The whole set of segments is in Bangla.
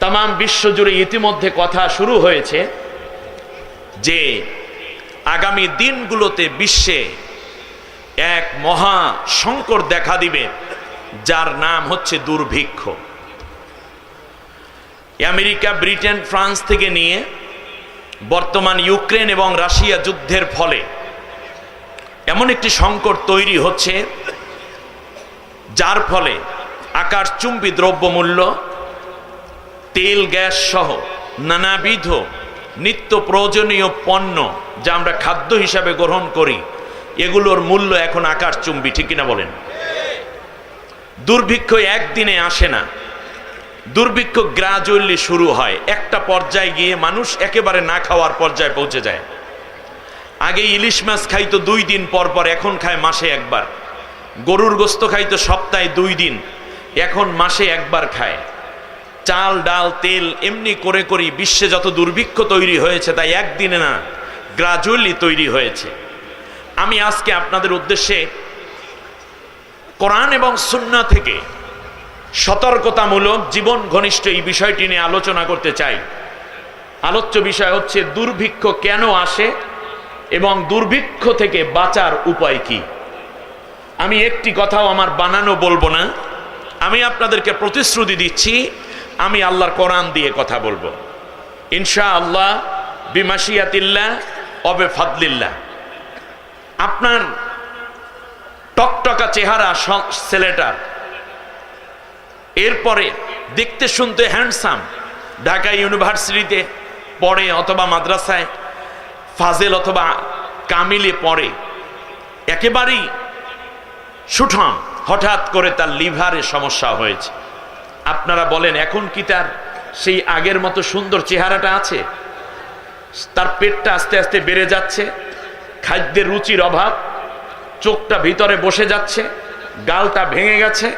তামাম বিশ্বজুড়ে ইতিমধ্যে কথা শুরু হয়েছে যে আগামী দিনগুলোতে বিশ্বে এক মহা সংকট দেখা দিবে, যার নাম হচ্ছে দুর্ভিক্ষ। আমেরিকা, ব্রিটেন, ফ্রান্স থেকে নিয়ে বর্তমান ইউক্রেন এবং রাশিয়া যুদ্ধের ফলে এমন একটি সংকট তৈরি হচ্ছে, যার ফলে আকাশচুম্বী দ্রব্যমূল্য, তেল, গ্যাস সহ নানাবিধ নিত্য প্রয়োজনীয় পণ্য যা আমরা খাদ্য হিসাবে গ্রহণ করি, এগুলোর মূল্য এখন আকাশচুম্বী, ঠিক কিনা বলেন? দুর্ভিক্ষ একদিনে আসে না, দুর্ভিক্ষ গ্রাজুয়ালি শুরু হয়, একটা পর্যায়ে গিয়ে মানুষ একেবারে না খাওয়ার পর্যায়ে পৌঁছে যায়। আগে ইলিশ মাছ খাইতো 2 দিন পর পর, এখন খায় মাসে একবার। গরুর গোস্ত খাইতো সপ্তাহে 2 দিন, এখন মাসে একবার খায়। চাল, ডাল, তেল এমনি করে করে বিশ্বে যত দুর্ভিক্ষ তৈরি হয়েছে, তাই একদিনে না, গ্রাজুয়ালি তৈরি হয়েছে। আমি আজকে আপনাদের উদ্দেশ্যে কোরআন এবং সুন্নাহ থেকে সতর্কতামূলক জীবন ঘনিষ্ঠ এই বিষয়টি নিয়ে আলোচনা করতে চাই। আলোচ্য বিষয় হচ্ছে দুর্ভিক্ষ কেন আসে এবং দুর্ভিক্ষ থেকে বাঁচার উপায় কি। আমি একটি কথাও আমার বানানো বলবো না, আমি আপনাদেরকে প্রতিশ্রুতি দিচ্ছি আমি আল্লাহর কোরআন দিয়ে কথা বলবো ইনশাআল্লাহ, বিমাশিয়াতিল্লাহ অবে ফাদলিল্লাহ। আপনার টকটকা চেহারা ছেলেটার, এরপরে দেখতে শুনতে হ্যান্ডসাম, ঢাকা ইউনিভার্সিটিতে পড়ে অথবা মাদ্রাসায় ফাজেল অথবা কামিলে পড়ে, একেবারেই সুঠাম, হঠাৎ করে তার লিভারে সমস্যা হয়েছে। আপনারা বলেন এখন কি তার সেই আগের মতো সুন্দর চেহারাটা আছে? তার পেটটা আস্তে আস্তে বেড়ে যাচ্ছে, খাদ্যের রুচির অভাব, চোখটা ভিতরে বসে যাচ্ছে, গালটা ভেঙে গেছে,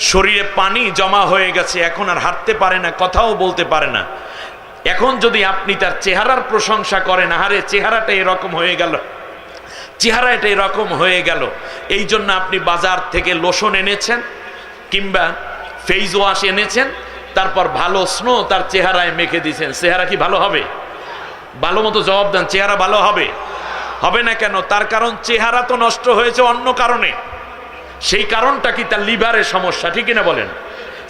শরীরে পানি জমা হয়ে গেছে, এখন আর হাঁটতে পারে না, কথাও বলতে পারে না। এখন যদি আপনি তার চেহারার প্রশংসা করেন, আহারে চেহারাটা এরকম হয়ে গেল, চেহারাটা এরকম হয়ে গেল, এই জন্য আপনি বাজার থেকে লোশন এনেছেন কিংবা ফেস ওয়াশ এনেছেন, তারপর ভালো স্নো তার চেহারায় মেখে দিয়েছেন, চেহারা কি ভালো হবে? ভালো মতো জবাব দেন, চেহারা ভালো হবে? হবে না কেন? তার কারণ চেহারা তো নষ্ট হয়েছে অন্য কারণে। সেই কারণটা কি? তার লিভারের সমস্যা, ঠিক কিনা বলেন?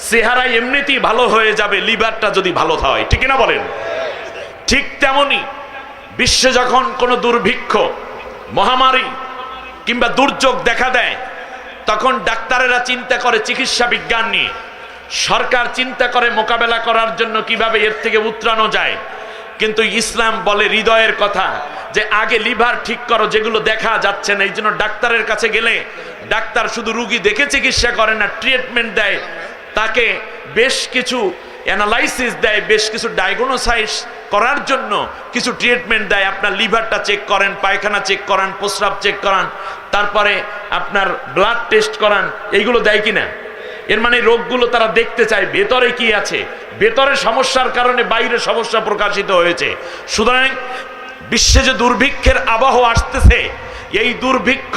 চেহারা এমনিতেই ভালো হয়ে যাবে লিভারটা যদি ভালো হয়, ঠিক কিনা বলেন? ঠিক তেমনি বিশ্বে যখন কোনো দুর্ভিক্ষ, মহামারী কিংবা দুর্যোগ দেখা দেয়, তখন ডাক্তারেরা চিন্তা করে চিকিৎসা বিজ্ঞান নিয়ে, সরকার চিন্তা করে মোকাবেলা করার জন্য কিভাবে এর থেকে উতরানো যায়। কিন্তু ইসলাম বলে হৃদয়ের কথা, যে আগে লিভার ঠিক করো, যেগুলো দেখা যাচ্ছে না। এই জন্য ডাক্তারের কাছে গেলে ডাক্তার শুধু রুগী দেখে চিকিৎসা করে না, ট্রিটমেন্ট দেয়, তাকে বেশ কিছু অ্যানালাইসিস দেয়, বেশ কিছু ডায়াগনোসাইস করার জন্য কিছু ট্রিটমেন্ট দেয়। আপনার লিভারটা চেক করেন, পায়খানা চেক করান, প্রস্রাব চেক করান, তারপরে আপনার ব্লাড টেস্ট করান, এইগুলো দেয় কিনা? এর মানে রোগগুলো তারা দেখতে চায় ভেতরে কি আছে, ভেতরে সমস্যার কারণে বাইরে সমস্যা প্রকাশিত হয়েছে। সুতরাং বিশ্বে যে দুর্ভিক্ষের আবহ আসতেছে, এই দুর্ভিক্ষ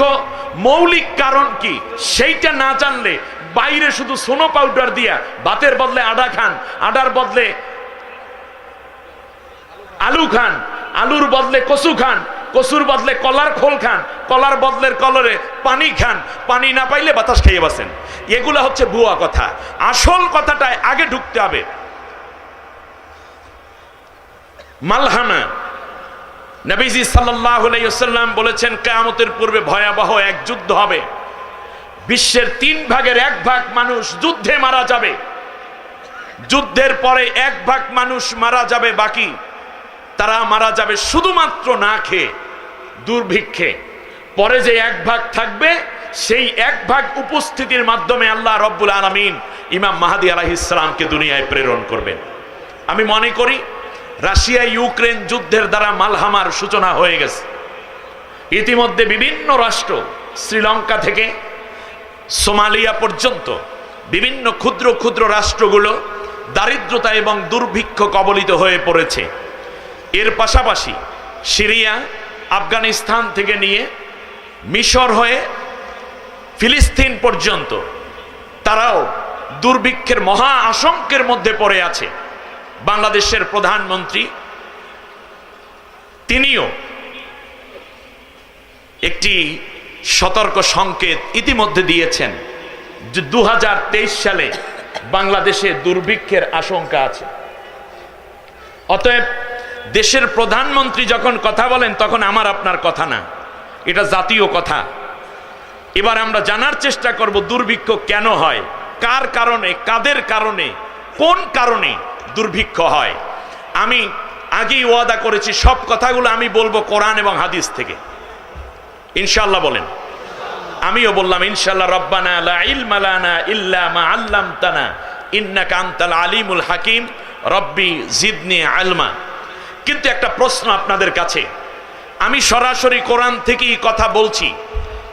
মৌলিক কারণ কি সেইটা না জানলে বাইরে শুধু সোনো পাউডার দিয়া ভাতের বদলে আডা খান, আডার বদলে আলু খান, আলুর বদলে কচু খান, কচুর বদলে কলার খোল খান, কলার বদলের কলরে পানি খান, পানি না পাইলে বাতাস খেয়ে বাসেন, এগুলো হচ্ছে ভুয়া কথা। আসল কথাটায় আগে ঢুকতে হবে। মালহামা, নবীজি সাল্লাল্লাহু আলাইহি ওয়াসাল্লাম বলেছেন কিয়ামতের পূর্বে ভয়াবহ এক যুদ্ধ হবে। বিশ্বের 3 ভাগের 1 ভাগ মানুষ যুদ্ধে মারা যাবে, যুদ্ধের পরে 1 ভাগ মানুষ মারা যাবে, বাকি তারা মারা যাবে শুধুমাত্র না খেয়ে, দুর্ভিক্ষে। পরে যে 1 ভাগ থাকবে, সেই 1 ভাগ উপস্থিতির মাধ্যমে আল্লাহ রব্বুল আলামিন ইমাম মাহদী আলাইহিস সালামকে দুনিয়ায় প্রেরণ করবেন। আমি মনে করি রাশিয়া ইউক্রেন যুদ্ধের দ্বারা মালহামার সূচনা হয়ে গেছে। ইতিমধ্যে বিভিন্ন রাষ্ট্র, শ্রীলঙ্কা থেকে সোমালিয়া পর্যন্ত বিভিন্ন ক্ষুদ্র ক্ষুদ্র রাষ্ট্রগুলো দারিদ্রতা এবং দুর্ভিক্ষ কবলিত হয়ে পড়েছে। এর পাশাপাশি সিরিয়া, আফগানিস্তান থেকে নিয়ে মিশর হয়ে ফিলিস্তিন পর্যন্ত তারাও দুর্ভিক্ষের মহা আশঙ্কের মধ্যে পড়ে আছে। বাংলাদেশের প্রধানমন্ত্রী, তিনিও একটি সতর্ক সংকেত ইতিমধ্যে দিয়েছেন যে 2023 সালে বাংলাদেশে দুর্ভিক্ষের আশঙ্কা আছে। অতএব দেশের প্রধানমন্ত্রী যখন কথা বলেন তখন আমার আপনার কথা না, এটা জাতীয় কথা। এবার আমরা জানার চেষ্টা করব দুর্ভিক্ষ কেন হয়, কার কারণে, কাদের কারণে, কোন কারণে দুর্ভিক্ষ হয়। আমি আগেই ওয়াদা করেছি সব কথাগুলো আমি বলবো কোরআন এবং হাদিস থেকে, ইনশাআল্লাহ বলেন। আমিও বললাম ইনশাআল্লাহ, রব্বানা লা ইলমা লানা ইল্লা মা আল্লামতানা ইন্নাকা আনতাল আলিমুল হাকিম রব্বি জিদনি ইলমা। কিন্তু একটা প্রশ্ন আপনাদের কাছে, আমি সরাসরি কোরআন থেকেই কথা বলছি,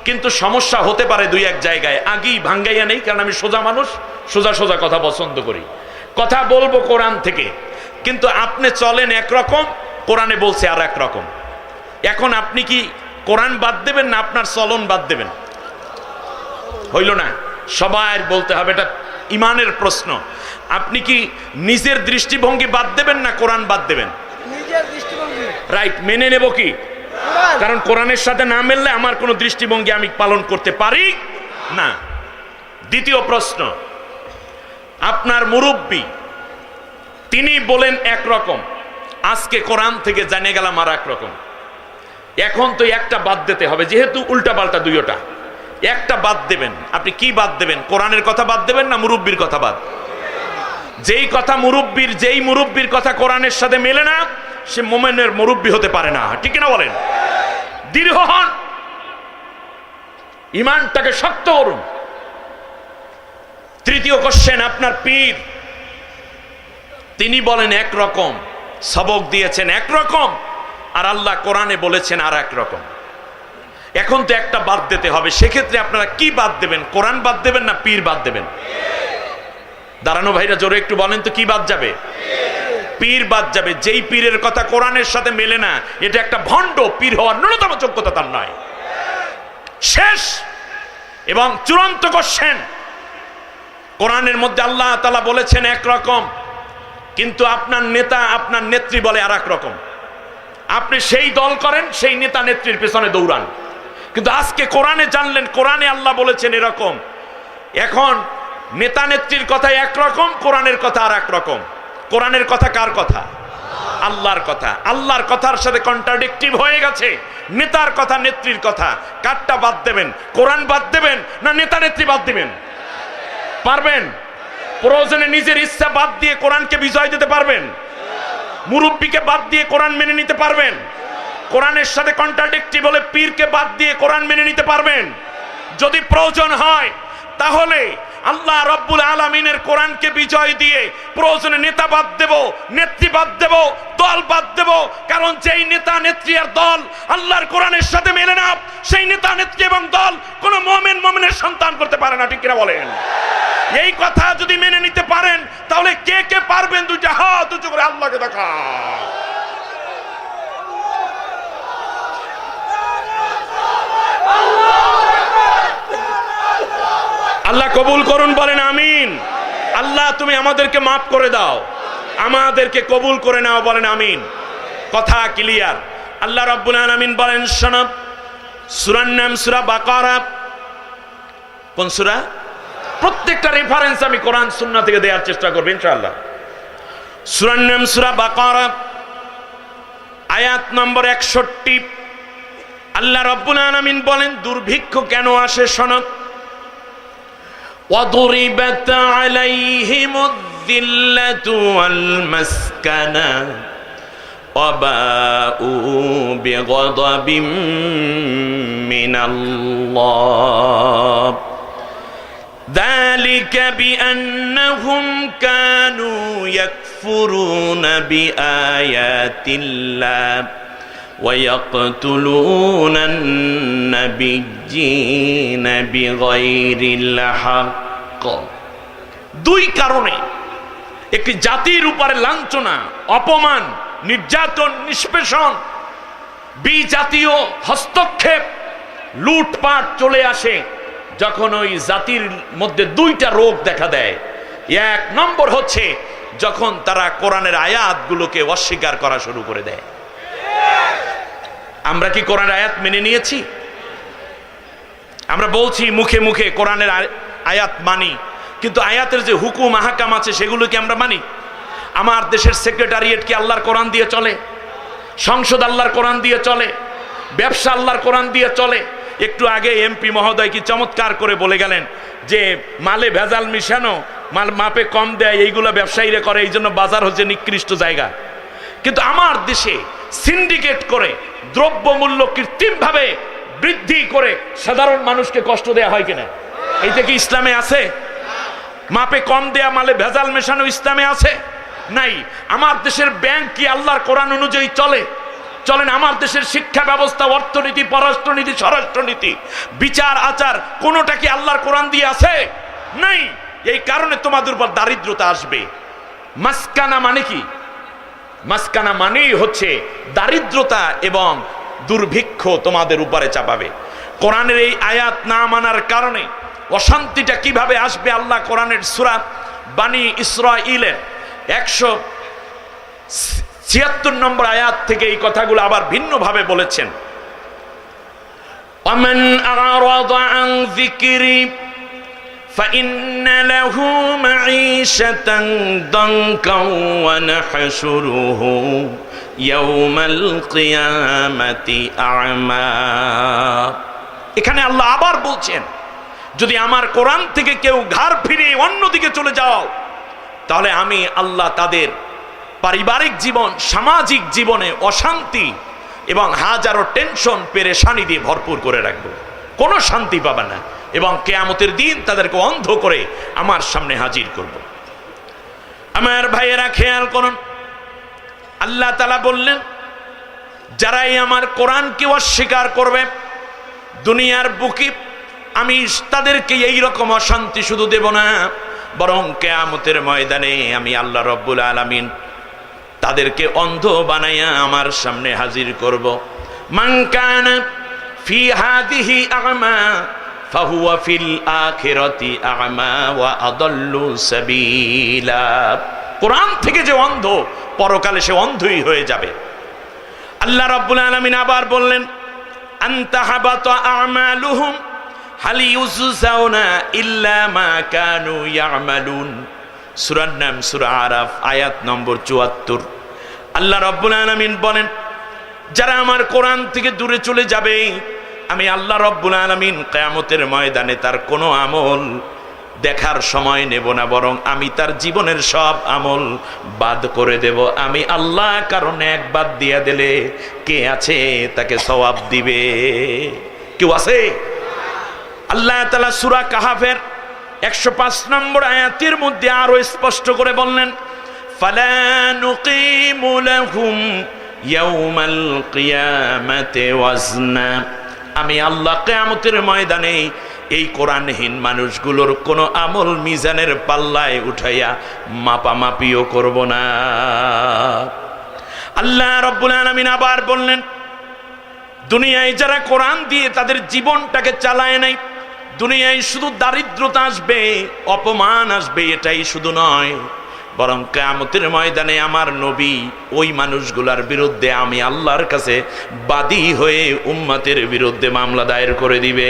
কিন্তু সমস্যা হতে পারে দুই এক জায়গায়, আগেই ভাঙ্গাইয়া নেই, কারণ আমি সোজা মানুষ, সোজা সোজা কথা পছন্দ করি। কথা বলবো কোরআন থেকে, কিন্তু আপনি চলেন একরকম, কোরআনে বলছে আর এক রকম। এখন আপনি কি কোরআন বাদ দেবেন না আপনার চলন বাদ দেবেন? হইল না, সবাই বলতে হবে, এটা ইমানের প্রশ্ন। আপনি কি নিজের দৃষ্টিভঙ্গি বাদ দেবেন না কোরআন বাদ দেবেন? রাইট, মেনে নেব কি? কারণ কোরআনের সাথে না মিললে আমার কোনো দৃষ্টিভঙ্গি আমি পালন করতে পারি না। দ্বিতীয় প্রশ্ন, আপনার মুরব্বী তিনি বলেন একরকম, আজকে কোরআন থেকে জেনে গেলাম আর এক রকম। এখন তো একটা বাদ দিতে হবে, যেহেতু উল্টা পাল্টা দুইটা, একটা বাদ দেবেন। আপনি কি বাদ দেবেন? কোরআনের কথা বাদ দেবেন না মুরব্বীর কথা বাদ? যেই কথা মুরব্বীর, যেই মুরব্বীর কথা কোরআনের সাথে মেলে না, সে মোমেনের মুরব্বী হতে পারে না, ঠিক না বলেন? দৃঢ় হন, ইমানটাকে শক্ত করুন। তৃতীয় কোশ্চেন, আপনার পীর তিনি বলেন একরকম, সবক দিয়েছেন একরকম, আর আল্লাহ কোরআনে বলেছেন আর এক রকম। এখন তো একটা বাদ দিতে হবে, সেক্ষেত্রে আপনারা কি বাদ দেবেন? কোরআন বাদ দেবেন না পীর বাদ দেবেন? দাঁড়ানো ভাইরা জোরে একটু বলেন তো, কি বাদ যাবে? পীর বাদ যাবে। যেই পীরের কথা কোরআনের সাথে মেলে না, এটা একটা ভণ্ড, পীর হওয়ার ন্যূনতম যোগ্যতা তার নয়। শেষ এবং চূড়ান্ত কোশ্চেন, কোরআনের মধ্যে আল্লাহ তাআলা বলেছেন একরকম, কিন্তু আপনার নেতা, আপনার নেত্রী বলে আর এক রকম। আপনি সেই দল করেন, সেই নেতা নেত্রীর পেছনে দৌড়ান, কিন্তু আজকে কোরআনে জানলেন, কোরআনে আল্লাহ বলেছেন এরকম। এখন নেতা নেত্রীর কথা একরকম, কোরআনের কথা আর এক রকম। কোরআনের কথা কার কথা? আল্লাহর কথা। আল্লাহর কথার সাথে কন্ট্রাডিক্টিভ হয়ে গেছে নেতার কথা, নেত্রীর কথা। কারটা বাদ দেবেন? কোরআন বাদ দেবেন না নেতা নেত্রী বাদ দিবেন? পারবেন? প্রয়োজনে নিজের ইচ্ছা বাদ দিয়ে কোরআনকে বিজয় দিতে পারবেন? মুরব্বীকে বাদ দিয়ে কোরআন মেনে নিতে পারবেন? কোরআনের সাথে কন্ট্রাডিক্টিভ হলে পীরকে বাদ দিয়ে কোরআন মেনে নিতে পারবেন? যদি প্রয়োজন হয় তাহলে আল্লাহ রব্বুল আলামিনের কোরআনকে বিজয় দিয়ে প্রয়োজনে নেতা বাদ দেব, নেত্রী বাদ দেব, দল বাদ দেব। কারণ যেই নেতা নেত্রী আর দল আল্লাহর কোরআনের সাথে মেলে না, সেই নেতা নেত্রী এবং দল কোন মুমিন মুমিনের সন্তান করতে পারে না, ঠিক কিনা বলেন? এই কথা যদি মেনে নিতে পারেন, তাহলে কে কে পারবেন দুইটা হাত উঁচু করে আল্লাহকে দেখা? আল্লাহ কবুল করুন, বলেন আমিন। আল্লাহ তুমি আমাদেরকে মাফ করে দাও, আমাদেরকে কবুল করে নাও, বলেন আমিন। কথা ক্লিয়ার। আল্লাহ রাব্বুল আলামিন বলেন, শোনো, সূরার নাম সূরা বাকারা। কোন সূরা? প্রত্যেকটা রেফারেন্স আমি কোরআন সুন্নাহ থেকে দেওয়ার চেষ্টা করব ইনশাআল্লাহ। সূরার নাম সূরা বাকারা, আয়াত নম্বর 61। আল্লাহ রাব্বুল আলামিন বলেন, দুর্ভিক্ষ কেন আসে শোনো। وضربت عليهم الذلة والمسكنة وباءوا بغضب من الله ذلك بأنهم كانوا يكفرون بآيات الله ويقتلون النبيين بغير الحق। দুই কারণে একটি জাতির উপরে লাঞ্ছনা, অপমান, নির্যাতন, নিষ্পেষণ, বিজাতীয় হস্তক্ষেপ, লুটপাট চলে আসে যখন ওই জাতির মধ্যে দুইটা রোগ দেখা দেয়। এক নম্বর হচ্ছে যখন তারা কোরআনের আয়াতগুলোকে অস্বীকার করা শুরু করে দেয়। আমরা কি কোরআনের আয়াত মেনে নিয়েছি? আমরা বলছি মুখে মুখে কোরআনের আয়াত মানি, কিন্তু আয়াতের যে হুকুম আহকাম আছে সেগুলো কি আমরা মানি? আমার দেশের সেক্রেটারিয়েট কি আল্লাহর কোরআন দিয়ে চলে? সংসদ আল্লাহর কোরআন দিয়ে চলে? ব্যবসা আল্লাহর কোরআন দিয়ে চলে? একটু আগে এমপি মহোদয় কি চমৎকার করে বলে গেলেন যে মালে ভেজাল মিশানো, মাল মাপে কম দেয়, এইগুলো ব্যবসায়ীরা করে, এই জন্য বাজার হচ্ছে নিকৃষ্ট জায়গা। কিন্তু আমার দেশে সিন্ডিকেট করে দ্রব্যমূল্য কৃত্রিমভাবে বৃদ্ধি করে সাধারণ মানুষকে কষ্ট দেয়া হয় কিনা? এইটা কি ইসলামে আছে? মাপে কম দেয়া, মালে ভেজাল মেশানো ইসলামে আছে? নাই। আমার দেশের ব্যাংক কি আল্লাহর কোরআন অনুযায়ী চলে? চলেন। আমার দেশের শিক্ষা ব্যবস্থা, অর্থনীতি, পররাষ্ট্রনীতি, স্বরাষ্ট্রনীতি, বিচার আচার কোনোটা কি আল্লাহর কোরআন দিয়ে আছে? নাই। এই কারণে তোমাদের উপর দারিদ্রতা আসবে। মাসকানা মানে কি? মাসকানা মানেই হচ্ছে দারিদ্রতা এবং দুর্ভিক্ষ তোমাদের উপরে চাপাবে। কোরআনের এই আয়াত না মানার কারণে অশান্তিটা কিভাবে আসবে আল্লাহ কোরআনের সূরা বানী ইসরাঈলের 176 নম্বর আয়াত থেকে এই কথাগুলো আবার ভিন্নভাবে বলেছেন। ওয়ামান আরাদা আন যিকরি فإن له معيشة ضنكا ونحشره يوم القيامة أعمى। এখানে আল্লাহ আবার বলছেন, যদি আমার কোরআন থেকে কেউ ঘাড় ফিরিয়ে অন্যদিকে চলে যাও, তাহলে আমি আল্লাহ তাদের পারিবারিক জীবন, সামাজিক জীবনে অশান্তি এবং হাজারো টেনশন পেরেশানি দিয়ে ভরপুর করে রাখবো। কোনো শান্তি পাবে না, এবং কিয়ামতের দিন তাদেরকে অন্ধ করে আমার সামনে হাজির করব। আমার ভাইয়েরা খেয়াল করুন, আল্লাহ তাআলা বললেন, যারাই আমার কোরআনকে অস্বীকার করবে দুনিয়ার বুকে আমি তাদেরকে এই রকম অশান্তি শুধু দেব না, বরং কিয়ামতের ময়দানে আমি আল্লাহ রব্বুল আলামিন তাদেরকে অন্ধ বানাইয়া আমার সামনে হাজির করব। মান কানা ফি হাদিহি আ'মা ফাহুয়া ফিল আখিরাতি আ'মা ওয়া আদাল্লু সাবিলা। কোরআন থেকে যে অন্ধ, পরকালে সে অন্ধই হয়ে যাবে। আল্লাহ রাব্বুল আলামিন আবার বললেন, আনতা হাবাতা আমালুহুম হাল ইউজজাউনা ইল্লা মা কানু ইয়ামালুন। সূরার নাম সূরা আরাফ, আয়াত নম্বর ৭৪। আল্লাহ রাব্বুল আলামিন বলেন, যারা আমার কোরআন থেকে দূরে চলে যাবে, আমি আল্লাহ রাব্বুল আলামিন কিয়ামতের ময়দানে তার কোনো আমল দেখার সময় নেব না, বরং আমি তার জীবনের সব আমল বাদ করে দেব। আমি আল্লাহ কারণ এক বাদ দিয়া দিলে কে আছে তাকে সওয়াব দিবে? কেউ আছে? আল্লাহ তাআলা সূরা কাহাফের 105 নম্বর আয়াতের মধ্যে আরো স্পষ্ট করে বললেন, ফালা নুকিমু লাহুম ইয়াউমাল কিয়ামাতি ওয়াজনা। আমি আল্লাহ কিয়ামতের ময়দানে এই কোরআনহীন মানুষগুলোর কোনো আমল মিজানের পাল্লায় উঠাইয়া মাপামাপিও করব না। আল্লাহ রাব্বুল আলামিন আবার বললেন, দুনিয়ায় যারা কোরআন দিয়ে তাদের জীবনটাকে চালায় নাই, দুনিয়ায় শুধু দারিদ্রতা আসবে, অপমান আসবে, এটাই শুধু নয়, বরং কিয়ামতের ময়দানে আমার নবী ওই মানুষগুলার বিরুদ্ধে আমি আল্লাহর কাছে বাদী হয়ে উম্মতের বিরুদ্ধে মামলা দায়ের করে দিবে।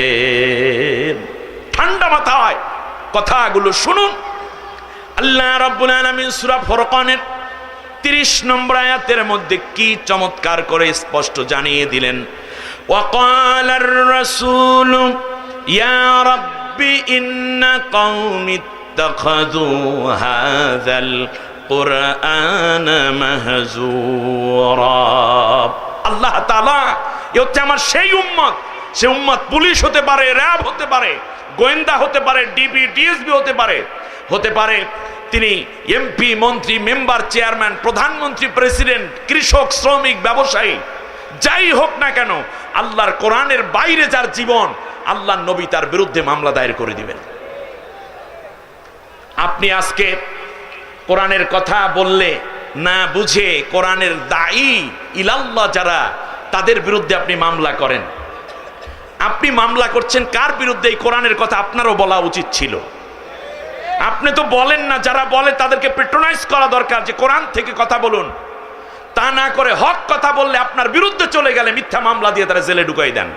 ঠান্ডা মাথায় কথাগুলো শুনুন। আল্লাহ রাব্বুল আলামিন সূরা ফুরকানের 30 নম্বর আয়াতের মধ্যে কি চমৎকার করে স্পষ্ট জানিয়ে দিলেন, ওয়াকালার রাসূলু ইয়া রাব্বি ইন্না কওমি ইত্তাখাযু হাযাল কুরআনা মাহজুরা। আল্লাহ তাআলা, এ হচ্ছে আমার সেই উম্মত। সে উম্মত পুলিশ হতে পারে, র্যাব হতে পারে, গোয়েন্দা হতে পারে, ডিবি ডিএসবি হতে পারে, তিনি এমপি, মন্ত্রী, মেম্বার, চেয়ারম্যান, প্রধানমন্ত্রী, প্রেসিডেন্ট, কৃষক, শ্রমিক, ব্যবসায়ী, যাই হোক না কেন, আল্লাহর কোরআনের বাইরে যার জীবন, আল্লাহর নবী তার বিরুদ্ধে মামলা দায়ের করে দিবেন। আপনি আজকে কোরআনের কথা বললে না বুঝে কোরআনের দায়ী ইলাল্লাহ যারা, তাদের বিরুদ্ধে আপনি মামলা করেন। আপনি মামলা করছেন কার বিরুদ্ধে? এই কোরআনের কথা আপনারও বলা উচিত ছিল। আপনি তো বলেন না, যারা বলে তাদেরকে পেট্রোনাইজ করা দরকার যে কোরআন থেকে কথা বলুন। তা না করে হক কথা বললে আপনার বিরুদ্ধে চলে গেলে মিথ্যা মামলা দিয়ে তারা জেলে ঢুকাই দেন।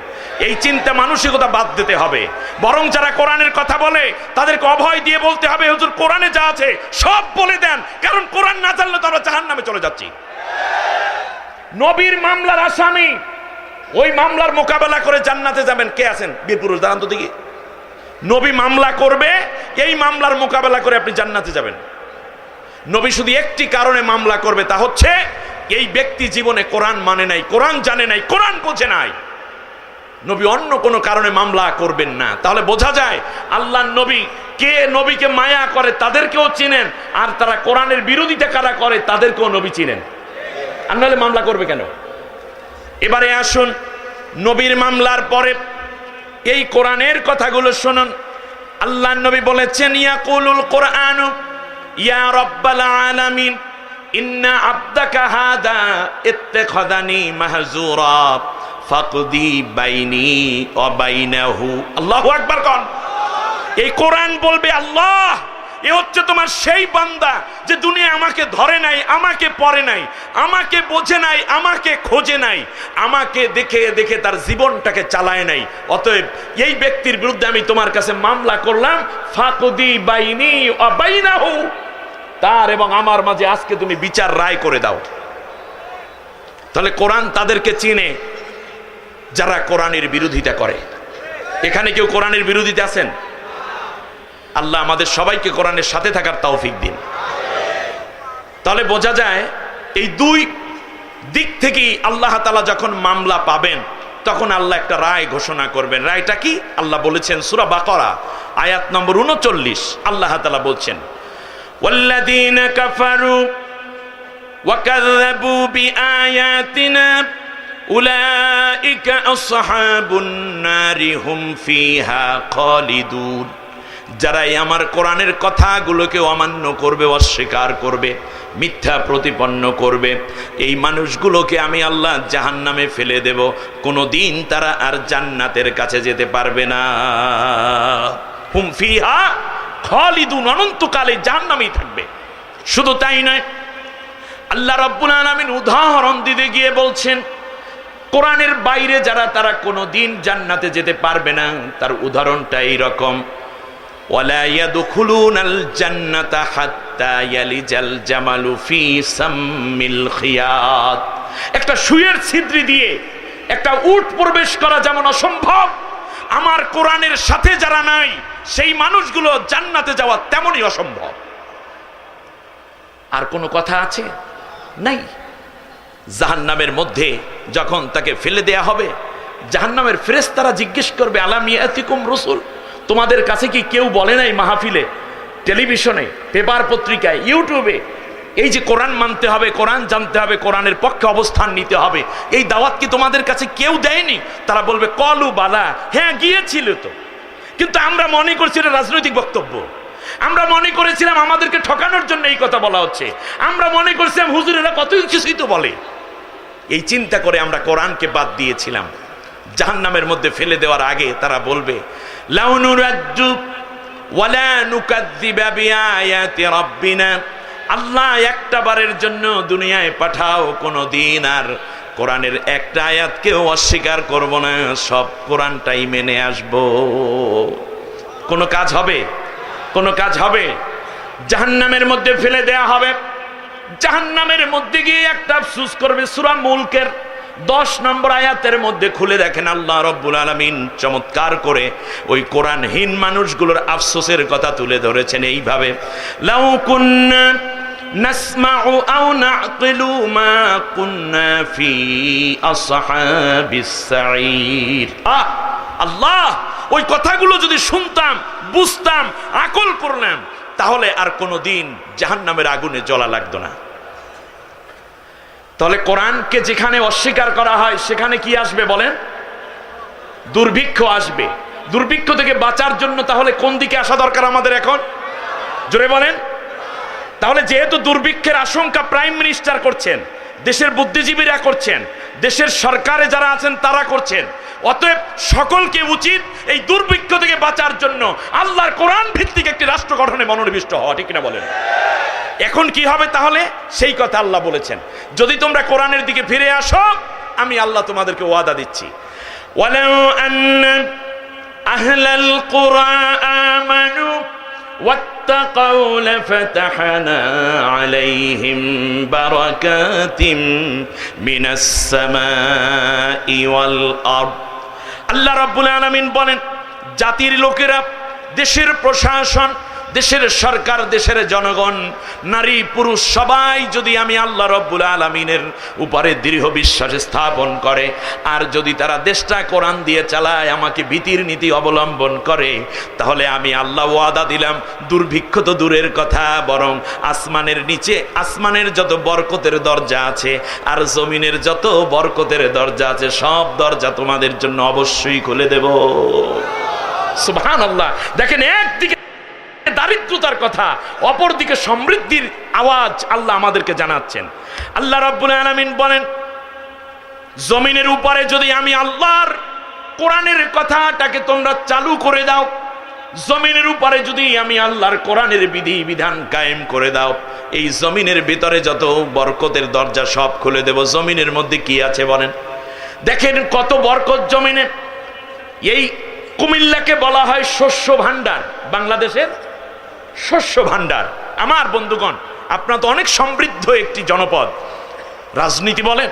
এই চিন্তা মানসিকতা বাদ দিতে হবে। বরং যারা কোরআনের কথা বলে তাদেরকে অভয় দিয়ে বলতে হবে, হুজুর কোরআনে যা আছে সব বলে দেন, কারণ কোরআন না জানলে তো আমরা জাহান্নামে চলে যাচ্ছি। নবীর মামলার আসামি, ওই মামলার মোকাবেলা করে জান্নাতে যাবেন কে আছেন? বীর পুরুষ দাঁড়ান তো দেখি। নবী মামলা করবে, এই মামলার মোকাবেলা করে আপনি জান্নাতে যাবেন। নবী শুধু একটি কারণে মামলা করবে, তা হচ্ছে এই ব্যক্তি জীবনে কোরআন মানে নাই, কোরআন জানে নাই, কোরআন বোঝে নাই। নবী অন্য কোনো কারণে মামলা করবেন না। তাহলে বোঝা যায় আল্লাহর নবী কে নবীকে মায়া করে তাদেরকেও চিনেন, আর তারা কোরআনের বিরোধিতা কারা করে তাদেরকেও নবী চিনেন। আর নাহলে মামলা করবে কেন? এবারে আসুন নবীর মামলার পরে এই কোরআনের কথাগুলো শুনুন। আল্লাহর নবী বলেছেন, ইয়াকুলুল কোরআনু ইয়া রাব্বাল আলামিন ইন্না আবদাকা হাদা ইত্তাখাযানি মাহজুরা ফাকদি বাইনি ওয়া বাইনাহু। আল্লাহু আকবার কোন। এই কোরআন বলবে, আল্লাহ এ হচ্ছে তোমার সেই বান্দা যে দুনিয়া আমাকে ধরে নাই, আমাকে পড়ে নাই, আমাকে বোঝে নাই, আমাকে খোঁজে নাই, আমাকে দেখে দেখে তার জীবনটাকে চালায় নাই। অতএব এই ব্যক্তির বিরুদ্ধে আমি তোমার কাছে মামলা করলাম, ফাকদি বাইনি ওয়া বাইনাহু, তার এবং আমার মাঝে আজকে তুমি বিচার রায় করে দাও। তাহলে কোরআন তাদেরকে চিনে যারা কোরআনের বিরোধিতা করে। এখানে কেউ কোরআনের বিরোধিতা আছেন? আল্লাহ আমাদের সবাইকে কোরআনের সাথে থাকার তৌফিক দিন। তাহলে বোঝা যায় এই দুই দিক থেকেই আল্লাহ তাআলা যখন মামলা পাবেন তখন আল্লাহ একটা রায় ঘোষণা করবেন। রায়টা কি? আল্লাহ বলেছেন সূরা বাকারা আয়াত নম্বর 39, আল্লাহ তাআলা বলছেন, ওয়াল্লাযীনা কাফারু ওয়া কাযযাবু বিআয়াতিনা উলাইকা আসহাবুন নারি হুম ফিহা খালিদুন। যারা আমার কোরআনের কথাগুলোকে অমান্য করবে, অস্বীকার করবে, মিথ্যা প্রতিপন্ন করবে, এই মানুষগুলোকে আমি আল্লাহ জাহান্নামে ফেলে দেব। কোনোদিন তারা আর জান্নাতের কাছে যেতে পারবে না। হুম ফিহা খালিদুন, অনন্তকালে জাহান্নামেই থাকবে। শুধু তাই নয়, আল্লাহ রাব্বুল আলামিন উদাহরণ দিতে গিয়ে বলছেন, কোরআনের বাইরে যারা তারা কোনোদিন জান্নাতে যেতে পারবে না। তার উদাহরণটা এইরকম, ওয়ালা ইয়াদখুলুনাল জান্নাতা হাত্তা ইয়ালিজাল জামালু ফি সাম্মিল খিয়াত। একটা সুইয়ের ছিদ্রি দিয়ে একটা উট প্রবেশ করা যেমন অসম্ভব, আমার কোরআনের সাথে যারা নাই সেই মানুষগুলো জান্নাতে যাওয়া তেমনই অসম্ভব। আর কোনো কথা আছে? নাই। জাহান্নামের মধ্যে যখন তাকে ফেলে দেয়া হবে, জাহান্নামের ফেরেশতারা জিজ্ঞেস করবে, আলাম ইয়াতিকুম রাসূল, তোমাদের কাছে কি কেউ বলে নাই মাহফিলে, টেলিভিশনে, পেপার পত্রিকায়, ইউটিউবে এই যে কোরআন মানতে হবে, কোরআন জানতে হবে, কোরআনের পক্ষে অবস্থান নিতে হবে, এই দাওয়াত কি তোমাদের কাছে কেউ দেয়নি? তারা বলবে, কলু বালা, হ্যাঁ গিয়েছিল তো, কিন্তু আমরা মনে করছি এটা রাজনৈতিক বক্তব্য, আমরা মনে করেছিলাম আমাদেরকে ঠকানোর জন্য এই কথা বলা হচ্ছে, আমরা মনে করছিলাম হুজুরেরা কত কিছুই তো বলে। এই চিন্তা করে আমরা কোরআনকে বাদ দিয়েছিলাম। জাহান্নামের মধ্যে ফেলে দেওয়ার আগে তারা বলবে, লাউ নুরাদ্দু ওয়ালা নুকাযযিবা বিআয়াতি রাব্বিনা, আল্লাহ একটা বারের জন্য দুনিয়ায় পাঠাও, কোনোদিন আর কোরআনের একটা আয়াতকেও অস্বীকার করব না, সব কোরআনটাই মেনে আসব। কোনো কাজ হবে? কোনো কাজ হবে? জাহান্নামের মধ্যে ফেলে দেয়া হবে। জাহান্নামের মধ্যে গিয়ে একটা আফসোস করবে। সূরা মুলকের 10 নম্বর আয়াতের মধ্যে খুলে দেখেন আল্লাহ রাব্বুল আলামিন চমৎকার করে ওই কোরআনহীন মানুষগুলোর আফসোসের কথা তুলে ধরেছেন এইভাবে, লাউ কুন্না নাসমাউ আও নাকিলু মা কুন্না ফি আসহাবিস সাঈর। আল্লাহ, ওই কথাগুলো যদি শুনতাম, বুঝতাম, আকল করলাম, তাহলে আর কোনোদিন জাহান্নামের আগুনে জ্বলা লাগতো না। তাহলে কোরআনকে যেখানে অস্বীকার করা হয় সেখানে কি আসবে বলেন? দুর্ভিক্ষ আসবে। দুর্ভিক্ষ থেকে বাঁচার জন্য তাহলে কোন দিকে আসা দরকার আমাদের এখন? জোরে বলেন। তাহলে যেহেতু দুর্ভিক্ষের আশঙ্কা প্রাইম মিনিস্টার করছেন, দেশের বুদ্ধিজীবীরা করছেন, দেশের সরকারে যারা আছেন তারা করছেন, অতএব সকলকে উচিত এই দুর্ভিক্ষ থেকে বাঁচার জন্য আল্লাহর কোরআন ভিত্তিক একটি রাষ্ট্র গঠনে মনোনিবিষ্ট হওয়া, ঠিক কিনা বলেন? এখন কি হবে তাহলে? সেই কথা আল্লাহ বলেছেন, যদি তোমরা কোরআনের দিকে ফিরে আসো আমি আল্লাহ তোমাদেরকে ওয়াদা দিচ্ছি, ওয়ালাউ আন্না আহলাল কুরআ আমানু ওয়াত্তাকাউ লাফাতাহনা আলাইহিম বারাকাতিম মিনাস সামাই ওয়াল আরদ। আল্লাহ রাব্বুল আলামিন বলেন, জাতির লোকেরা, দেশের প্রশাসন, দেশের সরকার, দেশের জনগণ, নারী পুরুষ সবাই যদি আমি আল্লাহ রব্বুল আলামিনের উপরে দৃঢ় বিশ্বাস স্থাপন করে, আর যদি তারা দেশটা কোরআন দিয়ে চালায়, আমাকে ভীতির নীতি অবলম্বন করে, তাহলে আমি আল্লাহ ওয়াদা দিলাম, দুর্ভিক্ষ তো দূরের কথা, বরং আসমানের নিচে আসমানের যত বরকতের দরজা আছে আর জমিনের যত বরকতের দরজা আছে সব দরজা তোমাদের জন্য অবশ্যই খুলে দেব। সুবহানাল্লাহ। দেখেন, একদিকে দারিদ্রতার কথা, অপরদিকে সমৃদ্ধির আওয়াজ আল্লাহ আমাদেরকে জানাচ্ছেন। আল্লাহ রাব্বুল আলামিন বলেন, জমিনের উপরে যদি আমি আল্লাহর কোরআনের কথাটাকে তোমরা চালু করে দাও, জমিনের উপরে যদি আমি আল্লাহর কোরআনের বিধি বিধান কায়েম করে দাও, এই জমিনের ভিতরে যত বরকতের দরজা সব খুলে দেব। জমিনের মধ্যে কি আছে বলেন? দেখেন কত বরকত জমিনে। এই কুমিল্লাকে বলা হয় শস্য ভান্ডার, বাংলাদেশের শস্য ভান্ডার। আমার বন্ধুগণ, আপনারা তো অনেক সমৃদ্ধ একটি জনপদ। রাজনীতি বলেন,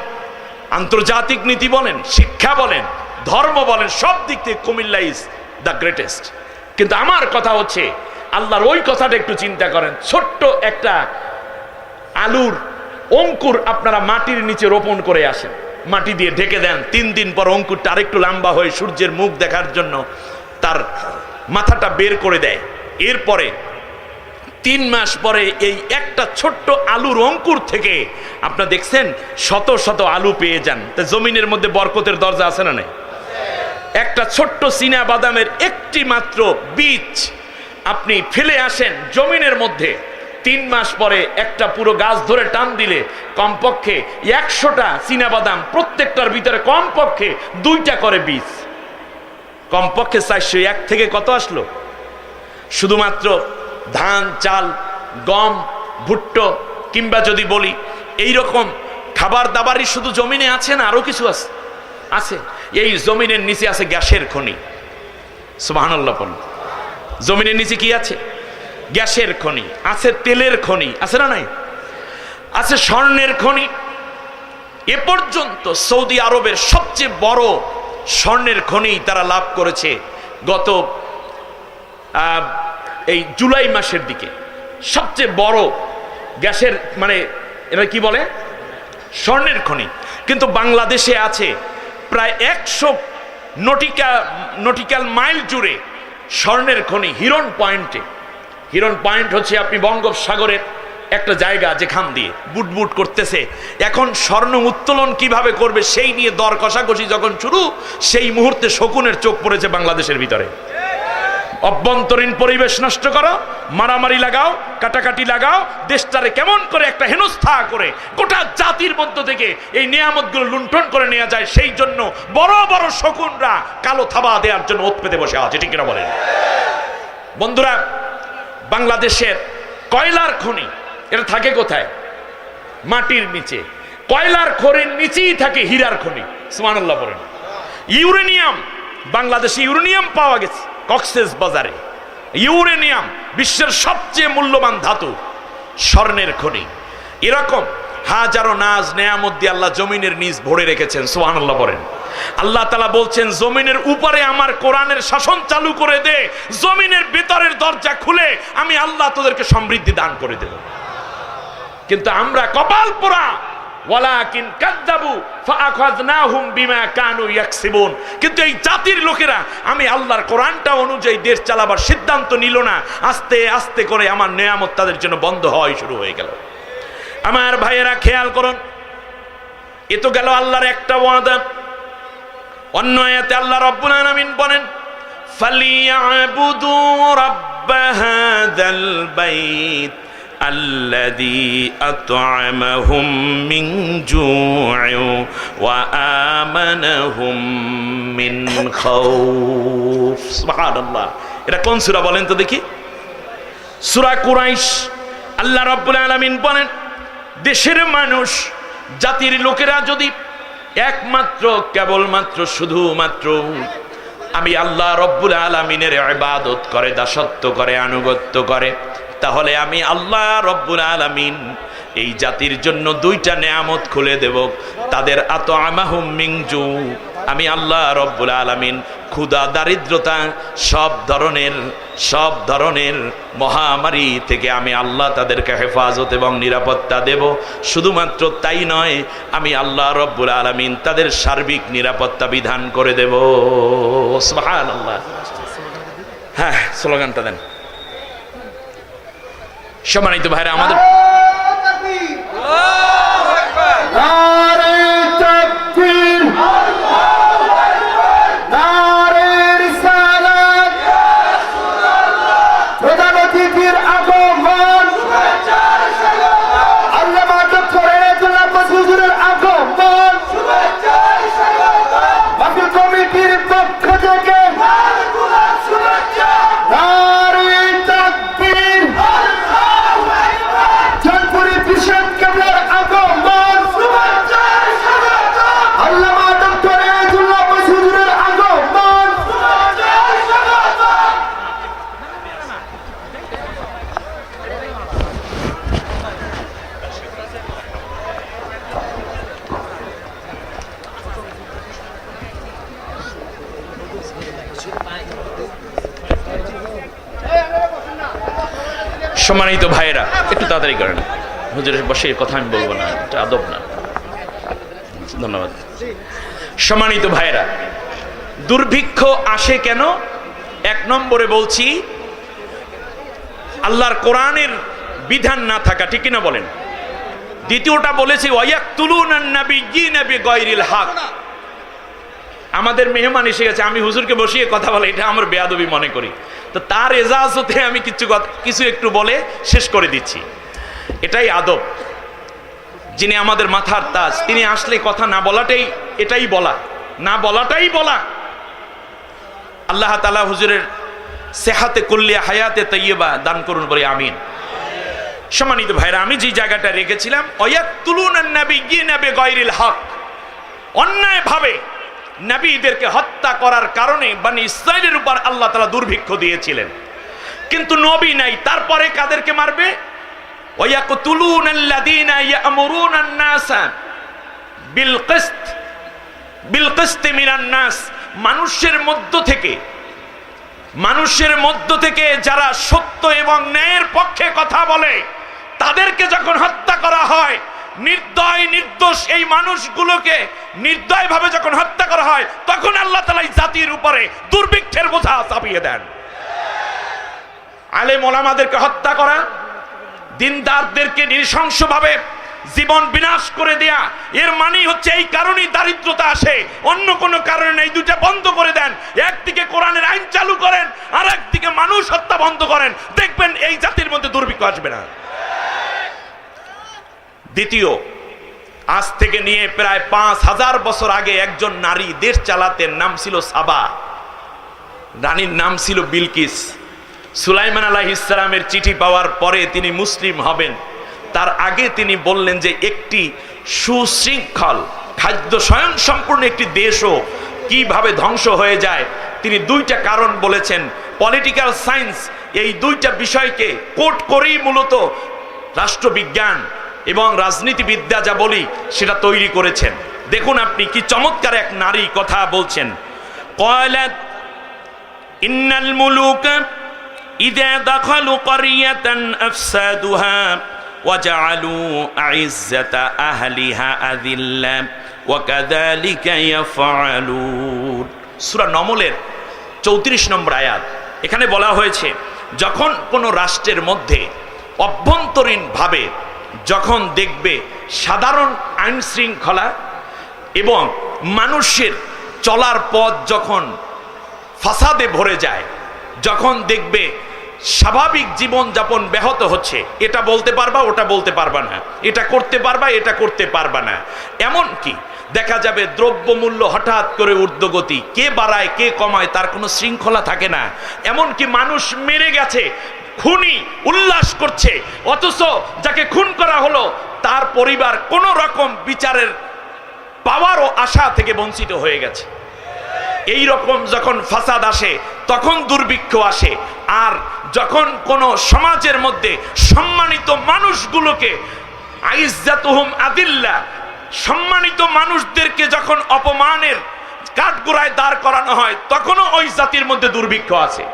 আন্তর্জাতিক নীতি বলেন, শিক্ষা বলেন, ধর্ম বলেন, সব দিক থেকে কুমিল্লা ইজ দ্য গ্রেটেস্ট। কিন্তু আমার কথা হচ্ছে, আল্লাহর ওই কথাটা একটু চিন্তা করেন। ছোট্ট একটা আলুর অঙ্কুর আপনারা মাটির নিচে রোপণ করে আসেন, মাটি দিয়ে ঢেকে দেন, 3 দিন পর অঙ্কুরটা আরেকটু লম্বা হয়ে সূর্যের মুখ দেখার জন্য তার মাথাটা বের করে দেয়। এরপরে 3 মাস পরে এই একটা ছোট্ট আলুর অঙ্কুর থেকে আপনারা দেখছেন শত শত আলু পেয়ে যান। তা জমিনের মধ্যে বরকতের দরজা আছে না নাই? একটা ছোট্ট চীনা বাদামের একটি মাত্র বীজ আপনি ফেলে আসেন জমিনের মধ্যে, 3 মাস পরে একটা পুরো গাছ ধরে টান দিলে কমপক্ষে 100টা চীনা বাদাম, প্রত্যেকটার ভিতরে কমপক্ষে 2টা করে বীজ, কমপক্ষে 401 থেকে কত আসলো? শুধুমাত্র ধান, চাল, গম, ভুট্টো কিংবা যদি বলি এই রকম খাবার দাবারই শুধু জমিনে আছে না, আরো কিছু আছে? আছে। এই জমিনের নিচে আছে গ্যাসের খনি। সুবহানাল্লাহ বলুন। জমিনের নিচে কি আছে? গ্যাসের খনি আছে, তেলের খনি আছে না নাই? আছে স্বর্ণের খনি। এ পর্যন্ত সৌদি আরবের সবচেয়ে বড় স্বর্ণের খনি তারা লাভ করেছে গত এই জুলাই মাসের দিকে। সবচেয়ে বড় গ্যাসের মানে এটা কি বলে, স্বর্ণের খনি। কিন্তু বাংলাদেশে আছে প্রায় 100 নটিক্যাল মাইল জুড়ে স্বর্ণের খনি হিরন পয়েন্টে। হিরন পয়েন্ট হচ্ছে আপনি বঙ্গোপসাগরের একটা জায়গা যেখান দিয়ে বুটবুট করতেছে। এখন স্বর্ণ উত্তোলন কিভাবে করবে সেই নিয়ে দর কষাকষি যখন শুরু, সেই মুহূর্তে শকুনের চোখ পড়েছে বাংলাদেশের ভিতরে। অভ্যন্তরীণ পরিবেশ নষ্ট করো, মারামারি লাগাও, কাটাকাটি লাগাও, দেশটারে কেমন করে একটা হেনস্থা করে গোটা জাতির মধ্য থেকে এই নিয়ামতগুলো লুণ্ঠন করে নেওয়া যায়, সেই জন্য বড় বড় শকুনরা কালো থাবা দেওয়ার জন্য ওত পেতে বসে আছে, ঠিক কিনা বলেন? বন্ধুরা, বাংলাদেশের কয়লার খনি এটা থাকে কোথায়? মাটির নিচে। কয়লার খনির নিচেই থাকে হীরার খনি। সুবহানাল্লাহ বলেন। ইউরেনিয়াম, বাংলাদেশে ইউরেনিয়াম পাওয়া গেছে কক্সেস বাজারে। ইউরেনিয়াম বিশ্বের সবচেয়ে মূল্যবান ধাতু, স্বর্ণের খনি। এরকম হাজারো নাজ নেয়ামত দিয়ে আল্লাহ জমিনের নিচ ভরে রেখেছেন। সুবহানাল্লাহ বলেন। আল্লাহ তাআলা বলছেন, জমিনের উপরে আমার কোরআনের শাসন চালু করে দে, জমিনের ভিতরের দরজা খুলে আমি আল্লাহ তোদেরকে সমৃদ্ধি দান করে দেব। কিন্তু আমরা কপাল পোড়া, ওয়ালাকিন কাযযাবু ফাআখাযনাহুম বিমা কানু ইয়াকসিবুন। কিন্তু এই জাতির লোকেরা আমি আল্লাহর কোরআনটা অনুযায়ী দেশ চালাবার সিদ্ধান্ত নিল না। আস্তে আস্তে করে আমার নিয়ামত তাদের জন্য বন্ধ হওয়া শুরু হয়ে গেল। আমার ভাইয়েরা খেয়াল করুন, এ তো গেল আল্লাহর একটা ওয়াদা। অন্য আয়াতে আল্লাহ রাব্বুল আলামিন বলেন, ফালিয়াবুদু রাব্ব হাযাল বাইত আল্লাযী আত'আমাহুম মিন জু'ইন ওয়া আমানাহুম মিন খাউফ। সুবহানাল্লাহ। এটা কোন সূরা বলেন তো দেখি? সূরা কুরাইশ। আল্লাহ রাব্বুল আলামিন বলেন, দেশের মানুষ, জাতির লোকেরা যদি একমাত্র কেবলমাত্র শুধুমাত্র আমি আল্লাহ রব্বুল আলামিনের ইবাদত করে, দাসত্ব করে, আনুগত্য করে, তাহলে আমি আল্লাহ রব্বুল আলামিন এই জাতির জন্য দুইটা নেয়ামত খুলে দেব। তাদের আতআমাহুম মিন জু, আমি আল্লাহ রব্বুল আলামিন ক্ষুধা, দারিদ্রতা, সব ধরনের মহামারী থেকে আমি আল্লাহ তাদেরকে হেফাজত এবং নিরাপত্তা দেব। শুধুমাত্র তাই নয়, আমি আল্লাহ রব্বুল আলামিন তাদের সার্বিক নিরাপত্তা বিধান করে দেব। সুবহানাল্লাহ। হ্যাঁ, স্লোগানটা দেন। সম্মানিত ভাইরা, আমাদের সম্মানিত ভাইয়েরা, একটু তাড়াতাড়ি করেন। হুজুরের বসে কথা আমি বলবো না, এটা আদব না। ধন্যবাদ। সম্মানিত ভাইয়েরা, দুর্ভিক্ষ আসে কেন? এক নম্বরে বলছি, আল্লাহর কোরআনের বিধান না থাকা, ঠিক কিনা বলেন? দ্বিতীয়টা বলেছি ওয়ায়াকতুলুনান নাবিয়্যিনা বিগাইরিল হক। আমাদের মেহমান এসে গেছে, আমি হুজুরকে বসিয়ে কথা বলে, এটা আমার বেয়াদবি মনে করি। তো তার এজাজতে আমি কিছু একটু বলে শেষ করে দিচ্ছি। এটাই আদব। যিনি আমাদের মাথার তাজ, তিনি আসলে কথা না বলাটাই, এটাই বলা, না বলাটাই বলা। আল্লাহ তাআলা হুজুরের সেহাতে কুল্লিয়া, হায়াতে তাইয়্যিবা দান করুন বলে আমিন। সম্মানিত ভাইরা, আমি যে জায়গাটা রেখেছিলাম, ওয়ায়াকতুলুনান নাবিয়্যিনা বিগাইরিল হক, অন্যায়ভাবে নবীদেরকে হত্যা করার কারণে বনি ইসরাইলের উপর আল্লাহ তাআলা দুর্ভিক্ষ দিয়েছিলেন। কিন্তু নবী নাই, তারপরে কাদেরকে মারবে? ওয়ায়াকতুলুনাল্লাযীনা ইয়া'মুরুনান নাসা বিল কিসত মিনান নাস, মানুষের মধ্য থেকে যারা সত্য এবং ন্যায়ের পক্ষে কথা বলে, তাদেরকে যখন হত্যা করা হয়, নির্দয় নির্দোষ এই মানুষগুলোকে নির্দয়ভাবে যখন হত্যা করা হয়, তখন আল্লাহ তাআলা এই জাতির উপরে দুর্ভিক্ষের বোঝা চাপিয়ে দেন। আলেম ওলামাদেরকে হত্যা করা, দিনদারদেরকে নৃশংসভাবে জীবন বিনাশ করে দেয়া, এর মানে হচ্ছে এই কারণেই দারিদ্রতা আসে, অন্য কোনো কারণে নেই। দুইটা বন্ধ করে দেন, একদিকে কোরআনের আইন চালু করেন, আর একদিকে মানুষ হত্যা বন্ধ করেন, দেখবেন এই জাতির মধ্যে দুর্ভিক্ষ আসবে না। দ্বিতীয়, আজ থেকে নিয়ে প্রায় 5000 বছর আগে একজন নারী দেশ চালাতেন, নাম ছিল সাবা, রানীর নাম ছিল বিলকিস। সুলাইমান আলাইহিস সালামের চিঠি পাওয়ার পরে তিনি মুসলিম হবেন, তার আগে তিনি বললেন যে একটি সুশৃঙ্খল খাদ্য স্বয়ং সম্পূর্ণ একটি দেশও কিভাবে ধ্বংস হয়ে যায়, তিনি দুইটা কারণ বলেছেন। পলিটিক্যাল সায়েন্স এই দুইটা বিষয়কে কোট করেই মূলত রাষ্ট্রবিজ্ঞান এবং রাজনীতিবিদ্যা যা বলি সেটা তৈরি করেছেন। দেখুন আপনি কি চমৎকার এক নারী কথা বলছেন। ক্বালাত ইন্নাল মুলুকা ইযা দাখালু ক্বরিয়াতান আফসাদুহা ওয়াজআলু আইজ্জাতা আহলিহা আযিল্লা ওয়া কাযালিকা ইয়াফআলুন। সূরা নমলের 34 নম্বর আয়াত। এখানে বলা হয়েছে, যখন কোনো রাষ্ট্রের মধ্যে অভ্যন্তরীণভাবে যখন দেখবে সাধারণ আইন শৃঙ্খলা এবং মানুষের চলার পথ যখন ফাসাদে ভরে যায়, যখন দেখবে স্বাভাবিক জীবন যাপন ব্যাহত হচ্ছে, এটা বলতে পারবা, ওটা বলতে পারবা না, এটা করতে পারবা, এটা করতে পারবা না, এমন কি দেখা যাবে দ্রব্যমূল্য হঠাৎ করে ঊর্ধ্বগতি, কে বাড়ায় কে কমায় তার কোনো শৃঙ্খলা থাকে না। এমনকি মানুষ মেরে গেছে, খুনি উল্লাস করছে, অথচ যাকে খুন করা হলো তার পরিবার কোনো রকম বিচারের পাওয়ার ও আশা থেকে বঞ্চিত হয়ে গেছে। এই রকম যখন ফাসাদ আসে তখন দুর্ভিক্ষ আসে। আর যখন কোন সমাজের মধ্যে সম্মানিত মানুষগুলোকে আইজ্জাতুহুম আদিল্লাহ, সম্মানিত মানুষদেরকে যখন অপমানের কাঠগড়ায় দাঁড় করানো হয় তখনও ওই জাতির মধ্যে দুর্ভিক্ষ আছে।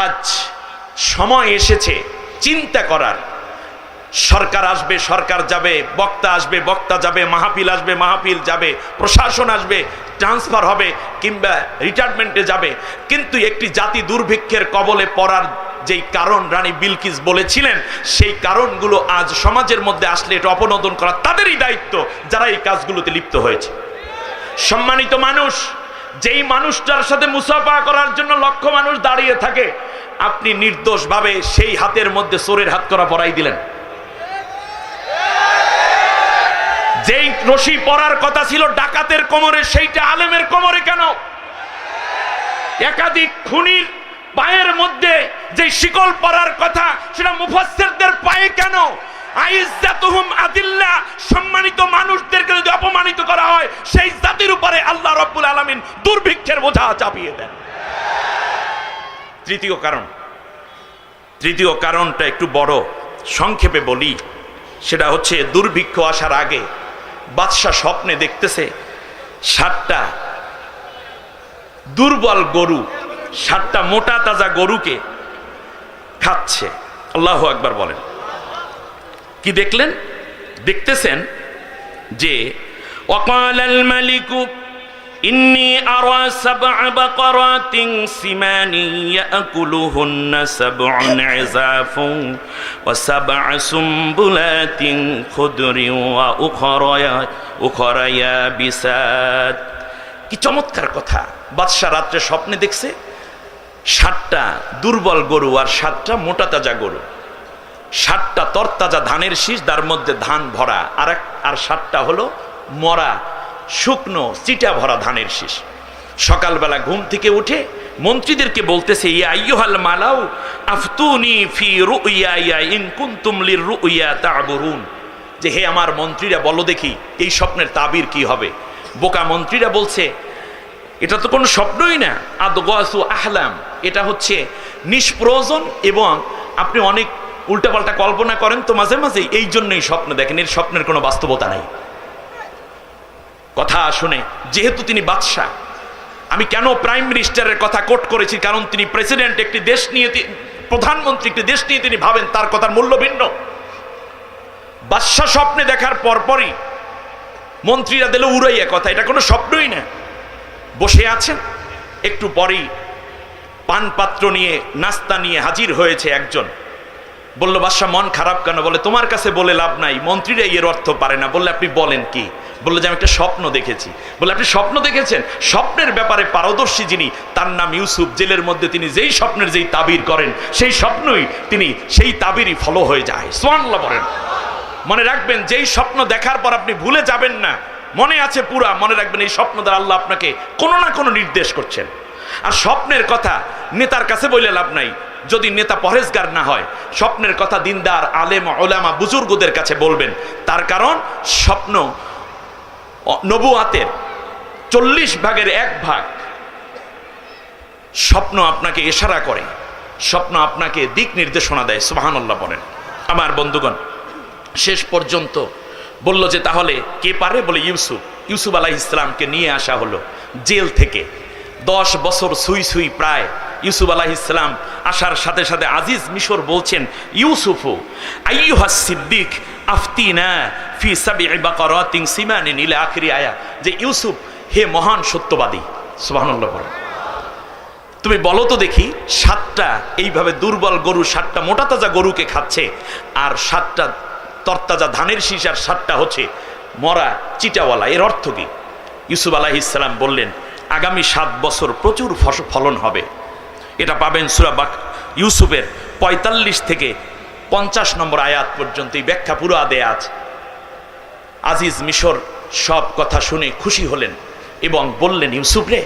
আজ সময় এসেছে চিন্তা করার। সরকার আসবে, সরকার যাবে, বক্তা আসবে, বক্তা যাবে, মাহফিল আসবে, মাহফিল যাবে, প্রশাসন আসবে, ট্রান্সফার হবে কিংবা রিটায়ারমেন্টে যাবে, কিন্তু একটি জাতি দুর্ভিক্ষের কবলে পড়ার যেই কারণ রানী বিলকিস বলেছিলেন সেই কারণগুলো আজ সমাজের মধ্যে আসলে এটা অপনোদন করা তাদেরই দায়িত্ব যারা এই কাজগুলোতে লিপ্ত হয়েছে। সম্মানিত মানুষ, যেই মানুষটার সাথে মুসাফা করার জন্য লক্ষ মানুষ দাঁড়িয়ে থাকে, আপনি নির্দোষভাবে সেই হাতের মধ্যে চোরের হাত করা পরাই দিলেন। যেই রশি পরার কথা ছিল ডাকাতের কোমরে সেইটা আলেমের কোমরে কেন? একাধিক খুনির পায়ের মধ্যে যে শিকল পরার কথা সেটা মুফাসসিরদের পায়ে কেন? আইজ্জাতুহুম আদিল্লাহ, সম্মানিত মানুষদেরকে যদি অপমানিত করা হয় সেই জাতির উপরে আল্লাহ রাব্বুল আলামিন দুর্ভিক্ষের বোঝা চাপিয়ে দেন। তৃতীয় কারণটা একটু বড়, সংক্ষেপে বলি। সেটা হচ্ছে দুর্ভিক্ষ আসার আগে বাদশা স্বপ্নে দেখতেছে 7টা দুর্বল গরু 7টা মোটা তাজা গরুকে খাচ্ছে। আল্লাহু আকবার বলেন। কি দেখলেন? দেখতেছেন যে ওয়াকালাল মালিকু ইন্নী আরা সাবআ বাকারাতিন সিমানি ইয়াকুলুহুন্না সাবউন ইযাফুন ওয়া সাবআ সুমবুলাতিন খুদরিন ওয়া উখরা ইয়াবিসাত। কি চমৎকার কথা! বাদশা রাত্রে স্বপ্নে দেখছে 7টা দুর্বল গরু আর 7টা মোটা তাজা গরু, 7টা তরতাজা ধানের শীষ, তার মধ্যে ধান ভরা, আর 7টা হলো মরা শুকনো চিটা ভরা ধানের শীষ। সকালবেলা ঘুম থেকে উঠে মন্ত্রীদেরকে বলতেছে, ইয়া আইয়ুহাল মালাউ আফতুনি ফি রুইয়া ইন কুনতুম লিররুইয়া তা'বুরুন, যে হে আমার মন্ত্রীরা বলো দেখি এই স্বপ্নের তাবির কি হবে। বোকা মন্ত্রীরা বলছে এটা তো কোনো স্বপ্নই না, আদগাসু আহলাম, এটা হচ্ছে নিষ্প্রয়োজন এবং আপনি অনেক উল্টাপাল্টা কল্পনা করেন তো মাঝে মাঝে, এই জন্যই স্বপ্ন দেখেন, এর স্বপ্নের কোনো বাস্তবতা নাই। কথা শুনে যেহেতু তিনি বাদশাহ, আমি কেন প্রাইম মিনিস্টারের কথা কোট করেছি, কারণ তিনি প্রেসিডেন্ট, একটি দেশ নিয়ে, প্রধানমন্ত্রী একটি দেশ নিয়ে তিনি ভাবেন, তার কথার মূল্য ভিন্ন। বাদশাহ স্বপ্নে দেখার পরপরই মন্ত্রীরা দিল উড়াইয়া কথা, এটা কোনো স্বপ্নই না। বসে আছেন, একটু পরেই পান পাত্র নিয়ে নাস্তা নিয়ে হাজির হয়েছে একজন। বলল, বাদশাহ মন খারাপ কেন? বলে, তোমার কাছে বলে লাভ নাই, মন্ত্রীরা এর অর্থ পারে না। বললে, আপনি বলেন কি? বললো যে আমি একটা স্বপ্ন দেখেছি। বলে, আপনি স্বপ্ন দেখেছেন? স্বপ্নের ব্যাপারে পারদর্শী যিনি তার নাম ইউসুফ। জেলের মধ্যে তিনি যেই স্বপ্নের যেই তাবির করেন সেই স্বপ্নই তিনি সেই তাবিরই ফলো হয়ে যায়। সুবহানাল্লাহ বলেন। মনে রাখবেন, যেই স্বপ্ন দেখার পর আপনি ভুলে যাবেন না, মনে আছে পুরা, মনে রাখবেন এই স্বপ্ন দ্বারা আল্লাহ আপনাকে কোনো না কোনো নির্দেশ করছেন। আর স্বপ্নের কথা নেতার কাছে বলে লাভ নাই, যদি নেতা পরেজগার না হয়। স্বপ্নের কথা দিনদার আলেম ওলামা বুজুর্গদের কাছে বলবেন, তার কারণ স্বপ্ন নবুয়াতের 40 ভাগের 1 ভাগ স্বপ্ন আপনাকে ইশারা করে, স্বপ্ন আপনাকে দিক নির্দেশনা দেয়। সুবহানাল্লাহ বলেন। আমার বন্ধুগণ, শেষ পর্যন্ত বলল যে তাহলে কে পারে? বলে ইউসুফ আলাইহিস সালামকে নিয়ে আসা হলো জেল থেকে। 10 বছর সুই সুই প্রায় ইউসুফ আলাইহিস সালাম আসার সাথে সাথে আজিজ মিশর বলছেন, ইউসুফু আইয়ুহাস সিদ্দিক আফতিনা ফি সাবঈ বাকারাতিন সিমানিন ইলা আখিরি আয়া, যে ইউসুফ হে মহান সত্যবাদী। সুবহানাল্লাহ বলেন। তুমি বলো তো দেখি, 7টা এইভাবে দুর্বল গরু 7টা মোটা তাজা গরুকে খাচ্ছে, আর 7টা তরতাজা ধানের শীষ, আর 7টা হচ্ছে মরা চিটাওয়ালা, এর অর্থ কি? ইউসুফ আলাইহিস সালাম বললেন, আগামী 7 বছর প্রচুর ফলন হবে। এটা পাবেন সূরা ইউসুফের 45 থেকে 50 নম্বর আয়াত পর্যন্ত এই ব্যাখ্যা পুরো দেয়া আছে। আজিজ মিশর সব কথা শুনে খুশি হলেন এবং বললেন, ইউসুফ রে,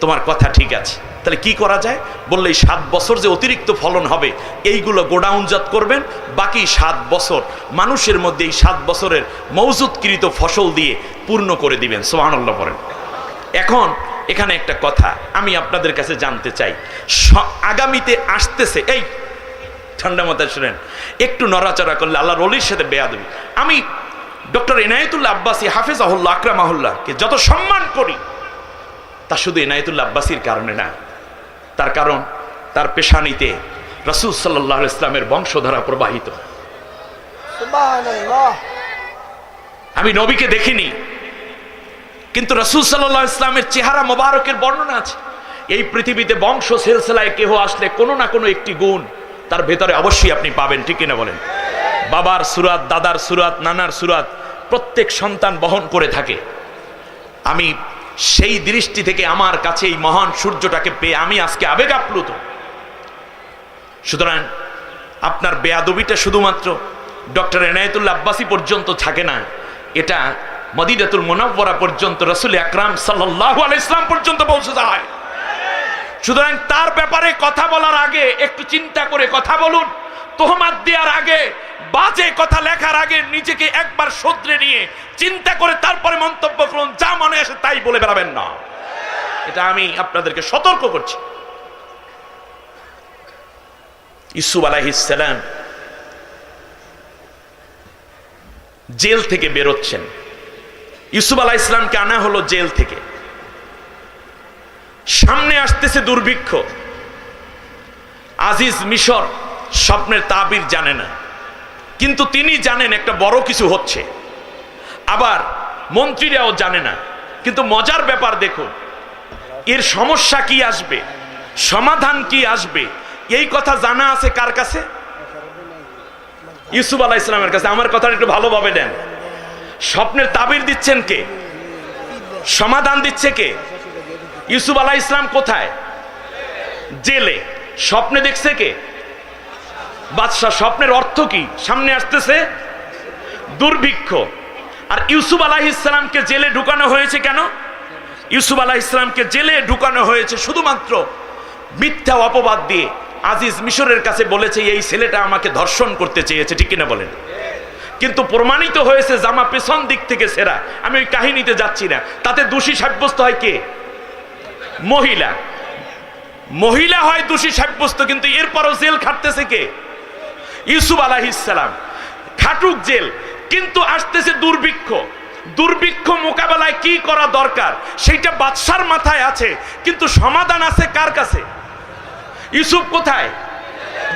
তোমার কথা ঠিক আছে, তাহলে কি করা যায়? বললে, এই 7 বছর যে অতিরিক্ত ফলন হবে এইগুলো গোডাউনজাত করবেন, বাকি 7 বছর মানুষের মধ্যে এই 7 বছরের মওজুদকৃত ফসল দিয়ে পূর্ণ করে দিবেন। সুবহানাল্লাহ বলেন। এখন এখানে একটা কথা আমি আপনাদের কাছে জানতে চাই, আগামীতে আসতেছে, এই ঠান্ডা মাথায় শুনেন, একটু নড়াচড়া করলে আল্লাহর ওলির সাথে বেয়াদবি। আমি ডক্টর এনায়েতুল্লাহ আব্বাসী হাফেজাহুল্লাহ আকরামাহুল্লাহকে যত সম্মান করি তা শুধু এনায়েতুল্লাহ আব্বাসীর কারণে না, তার কারণ তার পেশানিতে রাসূল সাল্লাল্লাহু আলাইহি ইসলামের বংশধারা প্রবাহিত। সুবহানাল্লাহ। আমি নবীকে দেখিনি, কিন্তু রাসূল সাল্লাল্লাহু আলাইহি ইসলামের চেহারা মোবারকের বর্ণনা আছে। এই পৃথিবীতে বংশ সিলসিলায় কেহ আসলে কোনো না কোনো একটি গুণ তার ভেতরে অবশ্যই আপনি পাবেন, ঠিক কিনা বলেন? বাবার সুরাত, দাদার সুরাত, নানার সুরাত প্রত্যেক সন্তান বহন করে থাকে। আমি সেই দৃষ্টি থেকে আমার কাছে এই মহান সূর্যটাকে পেয়ে আমি আজকে আবেগ আপ্লুত। সুতরাং আপনার বেয়াদবিটা শুধুমাত্র ডক্টর এনায়েতুল্লাহ আব্বাসী পর্যন্ত থাকে না, এটা মদিনাতুল মুনাওয়ারা পর্যন্ত রাসূল আকরাম সাল্লাল্লাহু আলাইহি ইসলাম পর্যন্ত পৌঁছে যায়। সুতরাং তার ব্যাপারে কথা বলার আগে একটু চিন্তা করে কথা বলুন। তোহমাত দেওয়ার আগে, বাজে কথা লেখার আগে নিজেকে একবার শোধরে নিয়ে চিন্তা করে তারপরে মন্তব্য করুন। যা মনে আসে তাই বলে বেড়াবেন না, এটা আমি আপনাদেরকে সতর্ক করছি। ইউসুফ আলাইহিস সালাম জেল থেকে বেরোচ্ছেন। ইউসুফ আলাইহিস সালামকে আনা হলো জেল থেকে। সামনে আসতেছে দুর্ভিক্ষ। আজিজ মিশর স্বপ্নের তাবির জানে না, কিন্তু তিনি জানেন একটা বড় কিছু হচ্ছে। আবার মন্ত্রীরাও জানে না, কিন্তু মজার ব্যাপার দেখুন, এর সমস্যা কি আসবে, সমাধান কি আসবে, এই কথা জানা আছে কার কাছে? ইউসুফ আলাইহিস সালামের কাছে। আমার কথা একটু ভালোভাবে দেন। স্বপ্নের তাবির দিচ্ছেন কে? সমাধান দিচ্ছে কে? ইউসুফ আলাইহিস সালাম কোথায়? জেলে। স্বপ্নে দেখছে কে? বাদশা। স্বপ্নের অর্থ কি? সামনে আসতেছে দুর্ভিক্ষ। আর ইউসুফ আলাইহিস সালামকে জেলে ঢুকানো হয়েছে কেন? ইউসুফ আলাইহিস সালামকে জেলে ঢুকানো হয়েছে শুধুমাত্র মিথ্যা অপবাদ দিয়ে। আজিজ মিশরের কাছে বলেছে এই ছেলেটা আমাকে ধর্ষণ করতে চেয়েছে, ঠিক কিনা বলেন? কিন্তু প্রমাণিত হয়েছে জামা পেছন দিক থেকে ছেঁড়া। আমি ওই কাহিনীতে যাচ্ছি না। তাতে দোষী সাব্যস্ত হয় কে? মহিলা। মহিলা হয় দোষী সাব্যস্ত, কিন্তু এরপরও জেল খাটতেছে কে? ইউসুফ আলাইহিস সালাম। খাটুক জেল, কিন্তু আসতেছে দুর্ভিক্ষ। দুর্ভিক্ষ মোকাবেলায় কি করা দরকার সেইটা বাদশার মাথায় আছে, কিন্তু সমাধান আছে কার কাছে? ইউসুফ কোথায়?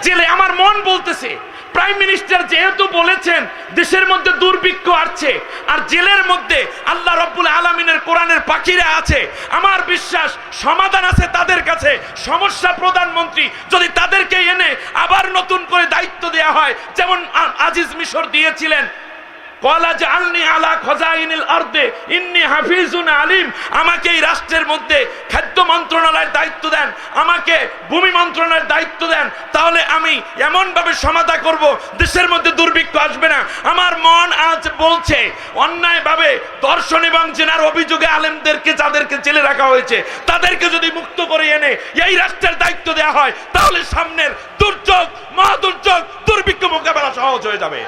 জেলে। আমার মন বলতেছে প্রাইম মিনিস্টার যেহেতু বলেছেন দেশের মধ্যে দুর্ভিক্ষ আসছে, আর জেলের মধ্যে আল্লাহ রাব্বুল আলামিনের কোরআনের পাখিরা আছে, আমার বিশ্বাস সমাধান আছে তাদের কাছে। সমস্যা প্রধানমন্ত্রী যদি তাদেরকে এনে আবার নতুন করে দায়িত্ব দেয়া হয়, যেমন আজিজ মিশর দিয়েছিলেন, কলা জাআলনি আলা খাজাইনিল আরদে ইন্নী হাফিজুন আলিম, আমাকে এই রাষ্ট্রের মধ্যে খাদ্য মন্ত্রণালয়ের দায়িত্ব দেন, আমাকে ভূমি মন্ত্রণালয়ের দায়িত্ব দেন, তাহলে আমি এমন ভাবে সমাধান করব দেশের মধ্যে দুর্ভিক্ষ আসবে না। আমার মন আজ বলছে অন্যায়ভাবে ধর্ষণ এবং জেনার অভিযোগে আলেমদেরকে যাদেরকে জেলে রাখা হয়েছে তাদেরকে যদি মুক্ত করে এনে এই রাষ্ট্রের দায়িত্ব দেওয়া হয়, তাহলে সামনের দুর্যোগ, মহাদুর্যোগ, দুর্ভিক্ষ মোকাবেলা সহজ হয়ে যাবে।